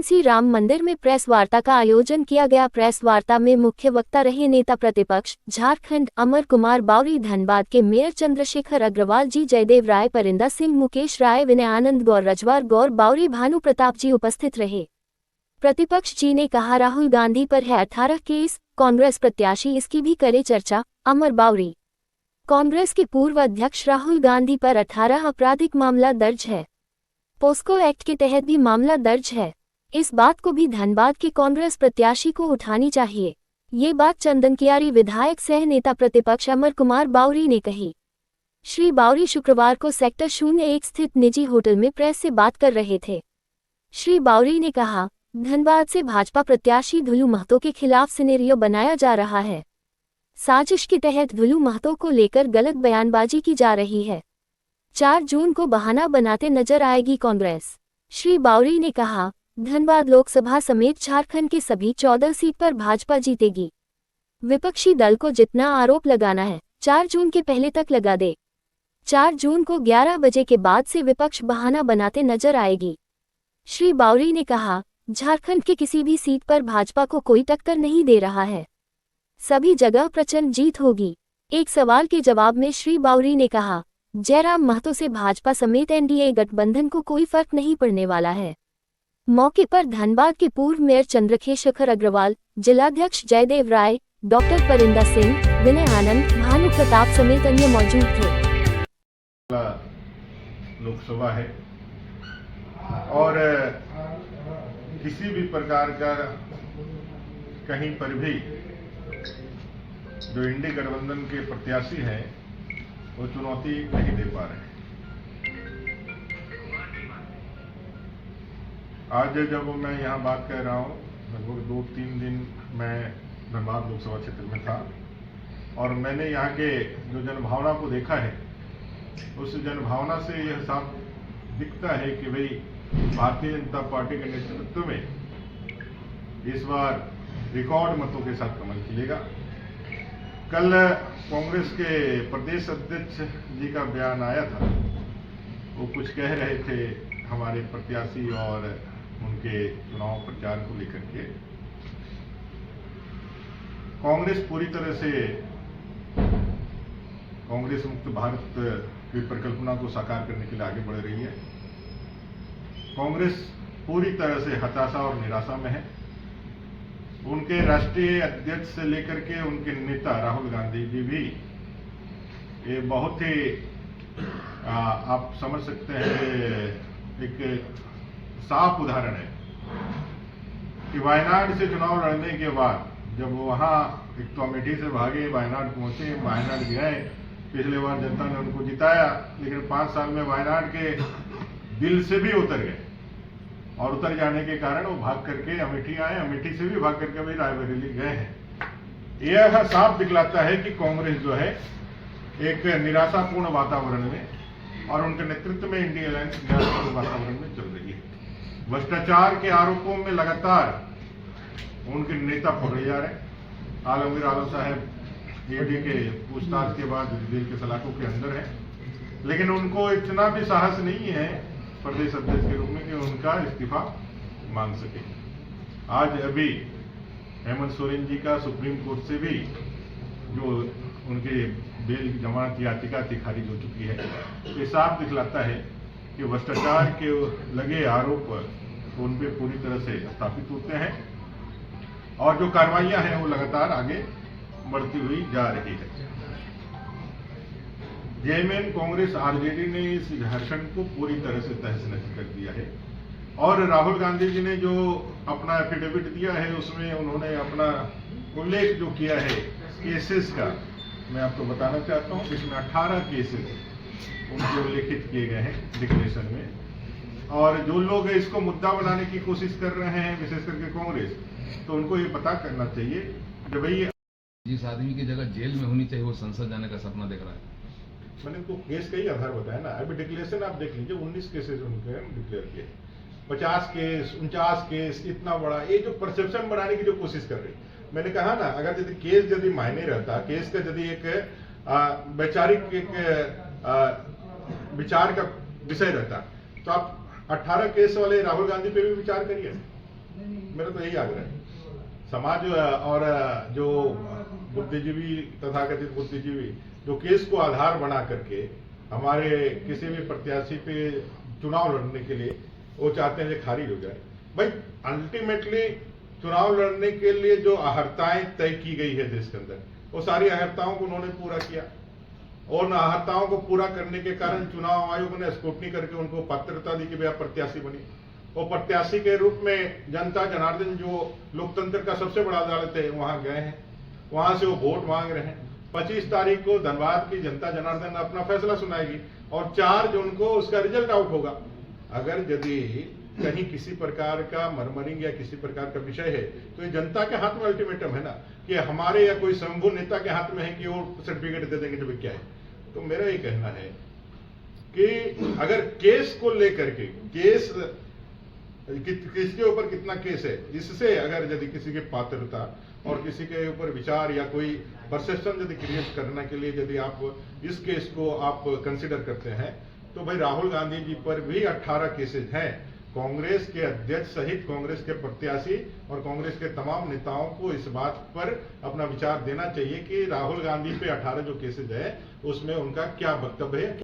GMC Ram मंदिर में press वार्ता का आयोजन किया गया। प्रेस वार्ता में मुख्य वक्ता रहे नेता प्रतिपक्ष झारखंड अमर कुमार बावरी, धनबाद के मेयर चंद्रशेखर अग्रवाल जी, जयदेव राय, परिंदा सिंह, मुकेश राय, विनय आनंद, गौर रजवार, गौर बावरी, भानु प्रताप जी उपस्थित रहे। प्रतिपक्ष जी ने कहा, राहुल गांधी पर है 18 केस, कांग्रेस प्रत्याशी इसकी भी करे चर्चा। अमर बावरी, कांग्रेस के पूर्व अध्यक्ष राहुल गांधी पर 18 आपराधिक मामला दर्ज है। पोस्को एक्ट के तहत भी मामला दर्ज है। इस बात को भी धनबाद के कांग्रेस प्रत्याशी को उठानी चाहिए। ये बात चंदनकियारी विधायक सह नेता प्रतिपक्ष अमर कुमार बावरी ने कही। श्री बावरी शुक्रवार को सेक्टर 01 स्थित निजी होटल में प्रेस से बात कर रहे थे। श्री बावरी ने कहा, धनबाद से भाजपा प्रत्याशी धुलू महतो के खिलाफ सिनेरियो बनाया जा रहा है। साजिश के तहत धुलू महतो को लेकर गलत बयानबाजी की जा रही है। 4 जून को बहाना बनाते नजर आएगी कांग्रेस। श्री बावरी ने कहा, धनबाद लोकसभा समेत झारखंड के सभी 14 सीट पर भाजपा जीतेगी। विपक्षी दल को जितना आरोप लगाना है 4 जून के पहले तक लगा दे। 4 जून को 11 बजे के बाद से विपक्ष बहाना बनाते नजर आएगी। श्री बावरी ने कहा, झारखंड के किसी भी सीट पर भाजपा को कोई टक्कर नहीं दे रहा है। सभी जगह प्रचंड जीत होगी। एक सवाल के जवाब में श्री बावरी ने कहा, जयराम महतो से भाजपा समेत एनडीए गठबंधन को कोई फर्क नहीं पड़ने वाला है। मौके पर धनबाद के पूर्व मेयर चंद्रशेखर अग्रवाल, जिलाध्यक्ष जयदेव राय, डॉक्टर परिंदा सिंह, विनय आनंद, भानु प्रताप समेत अन्य मौजूद थे। लोकसभा है और किसी भी प्रकार का कहीं पर भी जो इंडी गठबंधन के प्रत्याशी हैं वो चुनौती नहीं दे पा रहे। आज जब मैं यहाँ बात कह रहा हूँ, लगभग 2-3 दिन मैं धनबाद लोकसभा क्षेत्र में था और मैंने यहाँ के जो जनभावना को देखा है, उस जनभावना से यह साफ दिखता है कि भाई भारतीय जनता पार्टी के नेतृत्व में इस बार रिकॉर्ड मतों के साथ कमल खिलेगा। कल कांग्रेस के प्रदेश अध्यक्ष जी का बयान आया था, वो कुछ कह रहे थे हमारे प्रत्याशी और उनके चुनाव प्रचार को लेकर के। कांग्रेस पूरी तरह से कांग्रेस मुक्त भारत की परिकल्पना को साकार करने के लिए आगे बढ़ रही है। कांग्रेस पूरी तरह से हताशा और निराशा में है। उनके राष्ट्रीय अध्यक्ष से लेकर के उनके नेता राहुल गांधी जी भी ये बहुत ही आप समझ सकते हैं, एक साफ उदाहरण है कि वायनाड से चुनाव लड़ने के बाद जब वहां एक तो अमेठी से भागे, वायनाड पहुंचे, वायनाड गए। पिछले बार जनता ने उनको जिताया, लेकिन 5 साल में वायनाड के दिल से भी उतर गए और उतर जाने के कारण वो भाग करके अमेठी आए, अमेठी से भी भाग करके अभी रायबरेली गए हैं। यह साफ दिखलाता है कि कांग्रेस जो है एक निराशापूर्ण वातावरण में और उनके नेतृत्व में इंडिया अलायंस निराशापूर्ण वातावरण में चल रही है। भ्रष्टाचार के आरोपों में लगातार उनके नेता पकड़े जा रहे हैं। आलमगीर आलम साहब ईडी के पूछताछ के बाद जेल के सलाखों के अंदर है, लेकिन उनको इतना भी साहस नहीं है प्रदेश अध्यक्ष के रूप में कि उनका इस्तीफा मांग सके। आज अभी हेमंत सोरेन जी का सुप्रीम कोर्ट से भी जो उनके बेल जमानत याचिका थी खारिज हो चुकी है। ये साफ दिखलाता है कि भ्रष्टाचार के लगे आरोप उन पे पूरी तरह से स्थापित होते हैं और जो कार्रवाइयां हैं वो लगातार आगे बढ़ती हुई जा रही है। जेएमएम कांग्रेस आरजेडी ने इस झारखंड को पूरी तरह से तहस-नहस कर दिया है और राहुल गांधी जी ने जो अपना एफिडेविट दिया है उसमें उन्होंने अपना उल्लेख जो किया है केसेस का, मैं आपको बताना चाहता हूं। इसमें 18 केसेस उनके उल्लेखित किए गए हैं डिक्लेरेशन में। और जो लोग इसको मुद्दा बनाने की कोशिश कर रहे हैं, विशेष करके कांग्रेस, तो उनको ये पता करना चाहिए कि भाई जिस आदमी की जगह जेल में होनी चाहिए वो संसद जाने का सपना देख रहा है। मैंने तो केस का ही आधार बताया ना। अभी डिक्लेरेशन आप देख लीजिए, 19 केसेस उनके डिक्लेयर किए, 50 केस, 49 केस, इतना बड़ा। ये जो परसेप्शन बनाने की जो कोशिश कर रही, मैंने कहा ना, अगर यदि केस यदि मायने रहता, केस का यदि एक वैचारिक एक विचार का विषय रहता, तो आप 18 केस वाले राहुल गांधी पे भी विचार करिए। मेरा तो यही आग्रह है। समाज और जो बुद्धिजीवी, तथाकथित बुद्धिजीवी, जो केस को आधार बना करके हमारे किसी भी प्रत्याशी पे चुनाव लड़ने के लिए वो चाहते हैं कि खारिज हो जाए। भाई अल्टीमेटली चुनाव लड़ने के लिए जो अहर्ताएं तय की गई है देश के अंदर, वो सारी अहर्ताओं को उन्होंने पूरा किया और उन अहर्ताओं को पूरा करने के कारण चुनाव आयोग ने स्क्रूटनी करके उनको पात्रता दी कि भाई आप प्रत्याशी बनी। वो प्रत्याशी के रूप में जनता जनार्दन जो लोकतंत्र का सबसे बड़ा अदालत है वहां गए हैं, वहां से वो वोट मांग रहे हैं। 25 तारीख को धनबाद की जनता जनार्दन अपना फैसला सुनाएगी और 4 जून को उसका रिजल्ट आउट होगा। अगर यदि कहीं किसी प्रकार का मरमरिंग या किसी प्रकार का विषय है तो ये जनता के हाथ में अल्टीमेटम है ना, कि हमारे या कोई संभू नेता के हाथ में है कि वो सर्टिफिकेट दे देंगे तो क्या है। तो मेरा ये कहना है कि अगर केस को लेकर के केस किसके ऊपर कितना केस है, इससे अगर यदि किसी की पात्रता और किसी के ऊपर विचार या कोई परसेप्शन यदि क्रिएट करने के लिए यदि आप इस केस को आप कंसिडर करते हैं तो भाई राहुल गांधी जी पर भी 18 केसेज हैं। कांग्रेस के अध्यक्ष सहित कांग्रेस के प्रत्याशी और कांग्रेस के तमाम नेताओं को इस बात पर अपना विचार देना चाहिए कि राहुल गांधी पे 18 जो केसेज है उसमें उनका क्या वक्तव्य है।